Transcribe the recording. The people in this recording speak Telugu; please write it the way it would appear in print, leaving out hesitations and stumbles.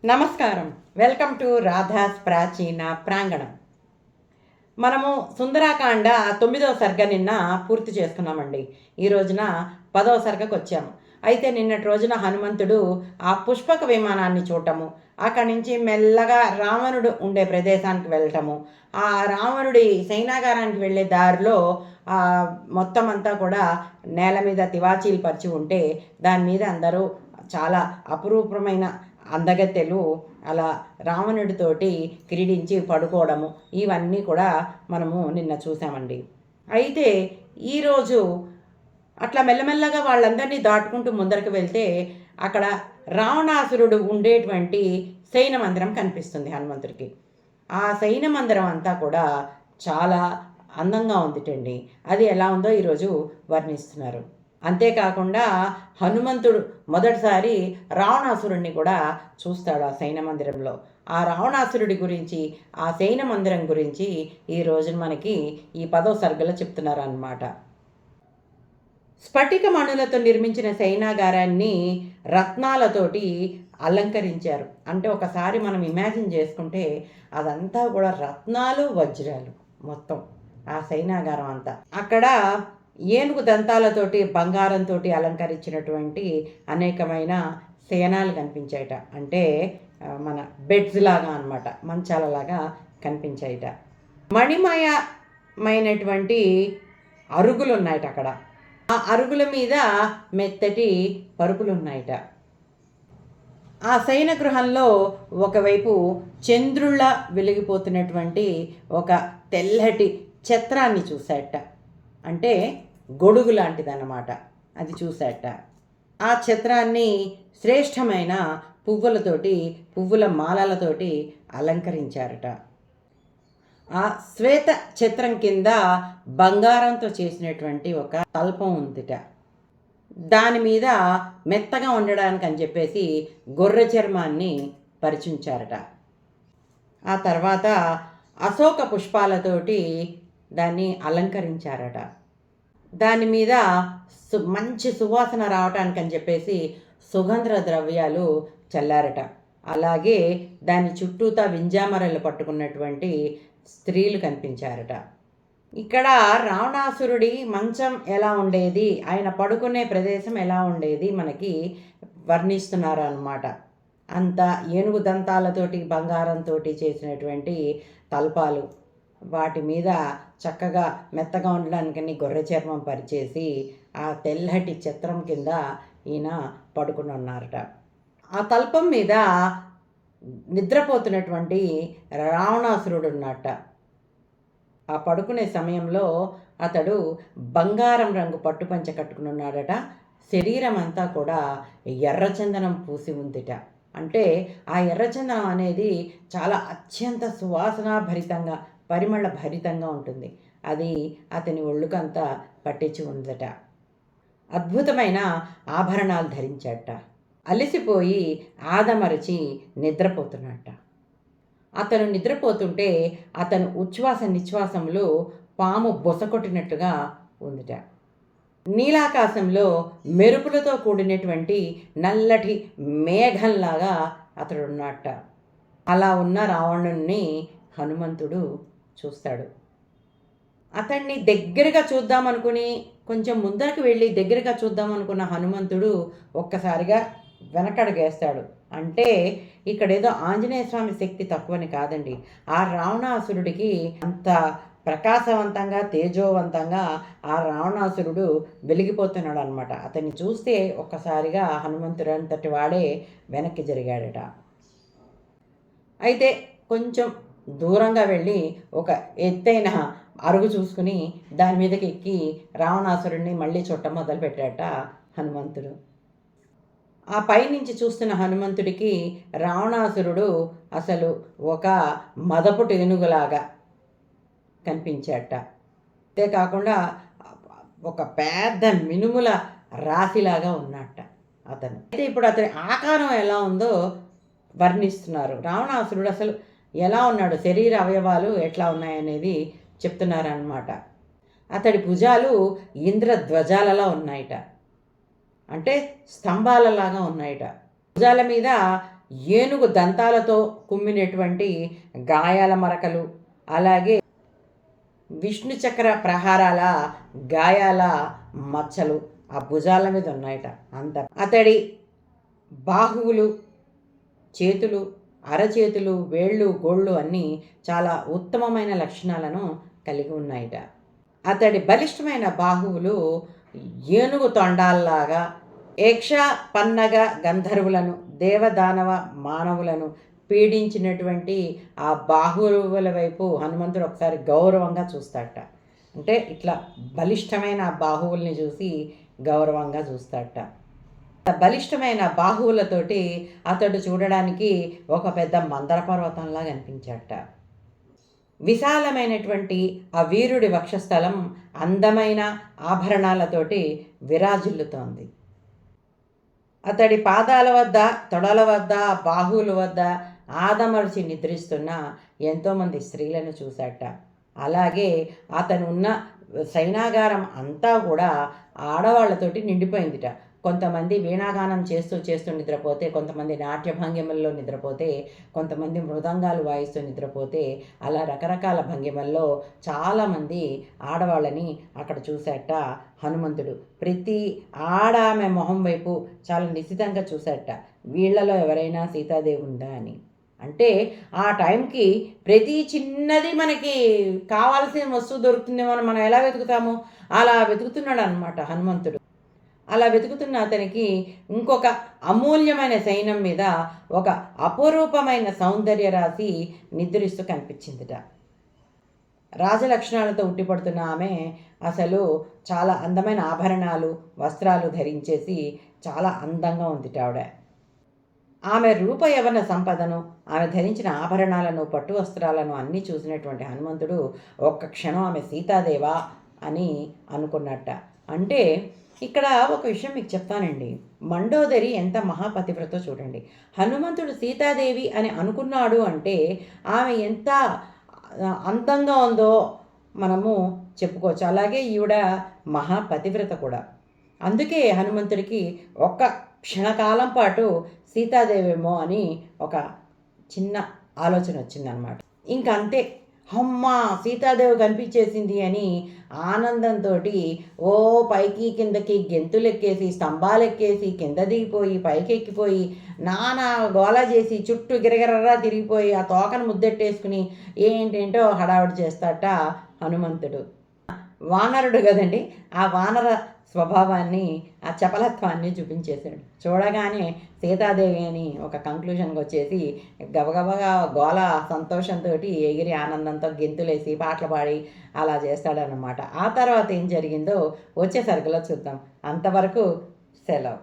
నమస్కారం. వెల్కమ్ టు రాధాస్ ప్రాచీన ప్రాంగణం. మనము సుందరాకాండ 9వ సర్గ నిన్న పూర్తి చేసుకున్నామండి. ఈ రోజున 10వ సర్గకు వచ్చాము. అయితే నిన్నటి రోజున హనుమంతుడు ఆ పుష్పక విమానాన్ని చూడటము, అక్కడి నుంచి మెల్లగా రావణుడు ఉండే ప్రదేశానికి వెళ్ళటము, ఆ రావణుడి సైనాగారానికి వెళ్ళే దారిలో మొత్తం అంతా కూడా నేల మీద తివాచీలు పరిచి ఉంటే దాని మీద అందరూ చాలా అపురూపమైన అందగత్తెలు అలా రావణుడితోటి క్రీడించి పడుకోవడము, ఇవన్నీ కూడా మనము నిన్న చూసామండి. అయితే ఈరోజు అట్లా మెల్లమెల్లగా వాళ్ళందరినీ దాటుకుంటూ ముందరకు వెళ్తే అక్కడ రావణాసురుడు ఉండేటువంటి శయన మందిరం కనిపిస్తుంది హనుమంతుడికి. ఆ శయన మందిరం అంతా కూడా చాలా అందంగా ఉందిటండి. అది ఎలా ఉందో ఈరోజు వర్ణిస్తున్నారు. అంతేకాకుండా హనుమంతుడు మొదటిసారి రావణాసురుడిని కూడా చూస్తాడు ఆ శయన మందిరంలో. ఆ రావణాసురుడి గురించి, ఆ శయన మందిరం గురించి ఈ రోజున మనకి ఈ 10వ సర్గలో చెప్తున్నారు అన్నమాట. స్ఫటిక మణులతో నిర్మించిన శయనాగారాన్ని రత్నాలతోటి అలంకరించారు. అంటే ఒకసారి మనం ఇమాజిన్ చేసుకుంటే అదంతా కూడా రత్నాలు, వజ్రాలు మొత్తం ఆ శయనాగారం అంతా. అక్కడ ఏనుగు దంతాలతోటి బంగారంతో అలంకరించినటువంటి అనేకమైన శయనాలు కనిపించాయట. అంటే మన బెడ్స్ లాగా అనమాట, మంచాలలాగా కనిపించాయట. మణిమయమైనటువంటి అరుగులు ఉన్నాయట అక్కడ. ఆ అరుగుల మీద మెత్తటి పరుపులు ఉన్నాయట. ఆ శయన గృహంలో ఒకవైపు చంద్రుళ్ళ వెలిగిపోతున్నటువంటి ఒక తెల్లటి ఛత్రాన్ని చూశాట. అంటే గొడుగు లాంటిదన్నమాట. అది చూశాట. ఆ ఛత్రాన్ని శ్రేష్టమైన పువ్వుల మాలలతోటి అలంకరించారట. ఆ శ్వేత ఛత్రం కింద బంగారంతో చేసినటువంటి ఒక తల్పం ఉందిట. దాని మీద మెత్తగా ఉండడానికి అని చెప్పేసి గొర్రె చర్మాన్ని పరిచుంచారట. ఆ తర్వాత అశోక పుష్పాలతోటి దాన్ని అలంకరించారట. దాని మీద మంచి సువాసన రావటానికి అని చెప్పేసి సుగంధ ద్రవ్యాలు చల్లారట. అలాగే దాని చుట్టూతా వింజామరలు పట్టుకున్నటువంటి స్త్రీలు కనిపించారట. ఇక్కడ రావణాసురుడి మంచం ఎలా ఉండేది, ఆయన పడుకునే ప్రదేశం ఎలా ఉండేది మనకి వర్ణిస్తున్నారు అన్నమాట. అంత ఏనుగు దంతాలతోటి బంగారంతో చేసినటువంటి తల్పాలు, వాటి మీద చక్కగా మెత్తగా ఉండడానికని గొర్రె చర్మం పరిచేసి ఆ తెల్లటి చిత్రం కింద ఈయన పడుకుని ఉన్నారట. ఆ తల్పం మీద నిద్రపోతున్నటువంటి రావణాసురుడు ఉన్నట్ట. ఆ పడుకునే సమయంలో అతడు బంగారం రంగు పట్టుపంచ కట్టుకుని ఉన్నాడట. శరీరం అంతా కూడా ఎర్రచందనం పూసి ఉందిట. అంటే ఆ ఎర్రచందనం అనేది చాలా అత్యంత సువాసనాభరితంగా, పరిమళ భరితంగా ఉంటుంది. అది అతని ఒళ్ళుకంతా పట్టించి ఉందట. అద్భుతమైన ఆభరణాలు ధరించాట. అలసిపోయి ఆదమరచి నిద్రపోతున్నట్ట. అతను నిద్రపోతుంటే అతను ఉచ్ఛ్వాస నిశ్వాసములు పాము బొసకొట్టినట్టుగా ఉందిట. నీలాకాశంలో మెరుపులతో కూడినటువంటి నల్లటి మేఘంలాగా అతడు ఉన్నట్ట. అలా ఉన్న రావణుణ్ణి హనుమంతుడు చూస్తాడు. అతన్ని దగ్గరగా చూద్దామనుకుని కొంచెం ముందరకు వెళ్ళి దగ్గరగా చూద్దామనుకున్న హనుమంతుడు ఒక్కసారిగా వెనకడుగేస్తాడు. అంటే ఇక్కడేదో ఆంజనేయ స్వామి శక్తి తక్కువని కాదండి. ఆ రావణాసురుడికి అంత ప్రకాశవంతంగా, తేజోవంతంగా ఆ రావణాసురుడు వెలిగిపోతున్నాడు అనమాట. అతన్ని చూస్తే ఒక్కసారిగా హనుమంతుడు అంతటి వాడే వెనక్కి జరిగాడట. అయితే కొంచెం దూరంగా వెళ్ళి ఒక ఎత్తైన అరుగు చూసుకుని దాని మీదకి ఎక్కి రావణాసురుడిని మళ్ళీ చుట్ట మొదలుపెట్టాట హనుమంతుడు. ఆ పైనుంచి చూస్తున్న హనుమంతుడికి రావణాసురుడు అసలు ఒక మదపుటి ఏనుగులాగా కనిపించాట. అంతేకాకుండా ఒక పెద్ద మినుముల రాశిలాగా ఉన్నట్ట అతను. అయితే ఇప్పుడు అతని ఆకారం ఎలా ఉందో వర్ణిస్తున్నారు. రావణాసురుడు అసలు ఎలా ఉన్నాడు, శరీర అవయవాలు ఎట్లా ఉన్నాయనేది చెప్తున్నారన్నమాట. అతడి భుజాలు ఇంద్రధ్వజాలలా ఉన్నాయట. అంటే స్తంభాలలాగా ఉన్నాయట. భుజాల మీద ఏనుగు దంతాలతో కుమ్మినటువంటి గాయాల మరకలు, అలాగే విష్ణు చక్ర ప్రహారాల గాయాల మచ్చలు ఆ భుజాల మీద ఉన్నాయట. అతడి బాహువులు, చేతులు, అరచేతులు, వేళ్ళు, గోళ్ళు అన్నీ చాలా ఉత్తమమైన లక్షణాలను కలిగి ఉన్నాయట. అతడి బలిష్టమైన బాహువులు ఏనుగు తొండాల్లాగా యక్ష పన్నగ గంధర్వులను, దేవదానవ మానవులను పీడించినటువంటి ఆ బాహువుల వైపు హనుమంతుడు ఒకసారి గౌరవంగా చూస్తాడట. అంటే ఇట్లా బలిష్టమైన ఆ బాహువుల్ని చూసి గౌరవంగా చూస్తాడట. బలిష్టమైన బాహువులతోటి అతడు చూడడానికి ఒక పెద్ద మందర పర్వతంలా కనిపించాడట. విశాలమైనటువంటి ఆ వీరుడి వక్షస్థలం అందమైన ఆభరణాలతోటి విరాజిల్లుతోంది. అతడి పాదాల వద్ద, తొడల వద్ద, బాహువుల వద్ద ఆదమర్చి నిద్రిస్తున్న ఎంతోమంది స్త్రీలను చూశాట. అలాగే అతను ఉన్న సైనాగారం అంతా కూడా ఆడవాళ్లతోటి నిండిపోయిందిట. కొంతమంది వీణాగానం చేస్తూ చేస్తూ నిద్రపోతే, కొంతమంది నాట్య భంగిమల్లో నిద్రపోతే, కొంతమంది మృదంగాలు వాయిస్తూ నిద్రపోతే, అలా రకరకాల భంగిమల్లో చాలామంది ఆడవాళ్ళని అక్కడ చూశాట హనుమంతుడు. ప్రతి ఆమె మొహం వైపు చాలా నిశితంగా చూశాట, వీళ్లలో ఎవరైనా సీతాదేవి ఉందా అని. అంటే ఆ టైంకి ప్రతి చిన్నది మనకి కావాల్సిన వస్తువు దొరుకుతుందేమో అని మనం ఎలా వెతుకుతాము, అలా వెతుకుతున్నాడు అనమాట హనుమంతుడు. అలా వెతుకుతున్న అతనికి ఇంకొక అమూల్యమైన సైన్యం మీద ఒక అపురూపమైన సౌందర్య రాశి నిద్రిస్తూ కనిపించిందిట. రాజలక్షణాలతో ఉట్టిపడుతున్న ఆమె అసలు చాలా అందమైన ఆభరణాలు, వస్త్రాలు ధరించేసి చాలా అందంగా ఉందిట ఆవిడ. ఆమె రూప యవన సంపదను, ఆమె ధరించిన ఆభరణాలను, పట్టు వస్త్రాలను అన్నీ చూసినటువంటి హనుమంతుడు ఒక్క క్షణం ఆమె సీతాదేవా అని అనుకున్నట్ట. అంటే ఇక్కడ ఒక విషయం మీకు చెప్తానండి. మండోదరి ఎంత మహాపతివ్రతో చూడండి. హనుమంతుడు సీతాదేవి అని అనుకున్నాడు అంటే ఆమె ఎంత అందంగా ఉందో మనము చెప్పుకోవచ్చు. అలాగే ఈవిడ మహాపతివ్రత కూడా. అందుకే హనుమంతుడికి ఒక్క క్షణకాలం పాటు సీతాదేవేమో అని ఒక చిన్న ఆలోచన వచ్చిందనమాట. ఇంకంతే, అమ్మ సీతాదేవి కనిపించేసింది అని ఆనందంతో ఓ పైకి కిందకి గెంతులెక్కేసి, స్తంభాలెక్కేసి, కింద దిగిపోయి, పైకి ఎక్కిపోయి, నానా గోల చేసి, చుట్టూ గిరగిరరా తిరిగిపోయి, ఆ తోకను ముద్దెట్టేసుకుని ఏంటేంటో హడావుడి చేస్తాట హనుమంతుడు. వానరుడు కదండి, ఆ వానర స్వభావాన్ని, ఆ చపలత్వాన్ని చూపించేశాడు. చూడగానే సీతాదేవి అని ఒక కంక్లూషన్కి వచ్చేసి గబగబగా గోల సంతోషంతో ఎగిరి ఆనందంతో గెంతులేసి పాటలు పాడి అలా చేస్తాడనమాట. ఆ తర్వాత ఏం జరిగిందో వచ్చే సరుకులో చూద్దాం. అంతవరకు సెలవు.